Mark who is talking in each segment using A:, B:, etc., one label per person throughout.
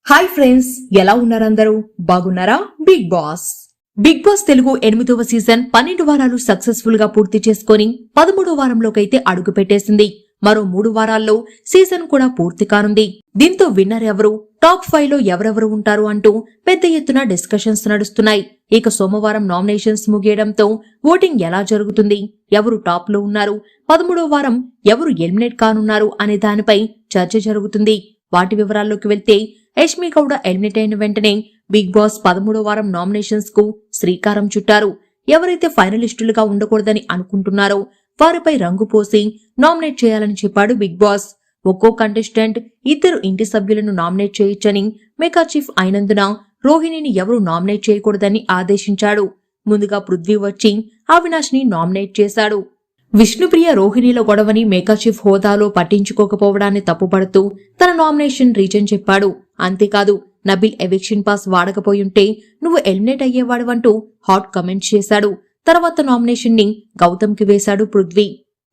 A: Hi friends, ఎలా ఉన్నారందరూ? బాగున్నారా? Big boss Telugu 8వ సీజన్ 12 వారాలు సక్సెస్ఫుల్ గా పూర్తి చేసుకుని 13వ వారంలోకైతే అడుగు పెట్టేసింది. మరో 3 వారాల్లో సీజన్ కూడా పూర్తి కానుంది. దీంతో విన్నర్ ఎవరు, టాప్ 5 లో ఎవరెవరు ఉంటారు అంటూ పెద్ద ఎత్తున డిస్కషన్స్ నడుస్తున్నాయి. ఇక సోమవారం నామినేషన్స్ ముగియడంతో ఓటింగ్ ఎలా జరుగుతుంది, ఎవరు టాప్ లో ఉన్నారు, 13వ వారం ఎవరు ఎలిమినేట్ కానున్నారు అనే దానిపై చర్చ జరుగుతుంది. వాటి వివరాల్లోకి వెళ్తే యష్మి గౌడ ఎలిమినేట్ అయిన వెంటనే బిగ్ బాస్ 13వ వారం నామినేషన్స్ కు శ్రీకారం చుట్టారు. ఎవరైతే ఫైనలిస్టులుగా ఉండకూడదని అనుకుంటున్నారో వారిపై రంగు పోసి నామినేట్ చేయాలని చెప్పాడు బిగ్ బాస్. ఒక్కో కంటెస్టెంట్ 2 ఇంటి సభ్యులను నామినేట్ చేయొచ్చని, మెగా చీఫ్ అయినందున రోహిణిని ఎవరూ నామినేట్ చేయకూడదని ఆదేశించాడు. ముందుగా పృథ్వీ వచ్చి అవినాష్ ని నామినేట్ చేశాడు. విష్ణుప్రియ రోహిణిల గొడవని మెగా చీఫ్ హోదాలో పట్టించుకోకపోవడాన్ని తప్పుపడుతూ తన నామినేషన్ రీజన్ చెప్పాడు. అంతేకాదు, నబిల్ ఎవిక్షన్ పాస్ వాడకపోయుంటే నువ్వు ఎలిమినేట్ అయ్యేవాడువంటూ హాట్ కమెంట్స్ చేశాడు. తర్వాత నామినేషన్ ని గౌతమ్ కి వేశాడు పృథ్వీ.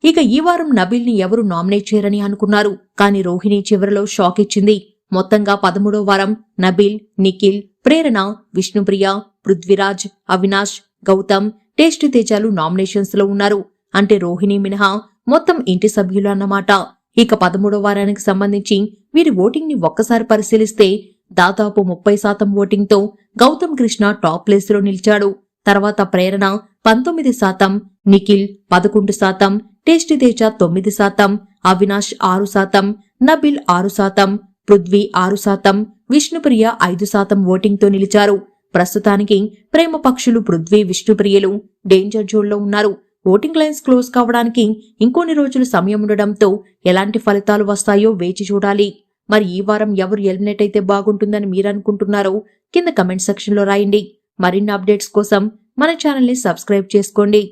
A: ఇక ఈ వారం నబిల్ ని ఎవరు నామినేట్ చేయరని అనుకున్నారు, కానీ రోహిణి చివరిలో షాక్ ఇచ్చింది. మొత్తంగా 13వ వారం నబిల్, నిఖిల్, ప్రేరణ, విష్ణుప్రియ, పృథ్వీరాజ్, అవినాష్, గౌతమ్, టేస్టీ తేజాలు నామినేషన్స్ లో ఉన్నారు. అంటే రోహిణి మినహా మొత్తం ఇంటి సభ్యులు అన్నమాట. ఇక 13వ వారానికి సంబంధించి వీరి ఓటింగ్ ని ఒక్కసారి పరిశీలిస్తే దాదాపు 30% ఓటింగ్ తో గౌతమ్ కృష్ణ టాప్ ప్లేస్ లో నిలిచాడు. తర్వాత ప్రేరణ 19%, నిఖిల్ 11%, టేస్టీ తేజ 9%, అవినాష్ 6%, నబిల్ 6%, పృథ్వీ 6%, విష్ణుప్రియ 5% ఓటింగ్ తో నిలిచారు. ప్రస్తుతానికి ప్రేమ పక్షులు పృథ్వీ, విష్ణుప్రియలు డేంజర్ జోన్ లో ఉన్నారు. ఓటింగ్ లైన్స్ క్లోజ్ కావడానికి ఇంకొన్ని రోజులు సమయం ఉండడంతో ఎలాంటి ఫలితాలు వస్తాయో వేచి చూడాలి. మరి ఈ వారం ఎవరు ఎలిమినేట్ అయితే బాగుంటుందని మీరనుకుంటున్నారో కింద కమెంట్ సెక్షన్ లో రాయండి. మరిన్ని అప్డేట్స్ కోసం మన ఛానల్ ని సబ్స్క్రైబ్ చేసుకోండి.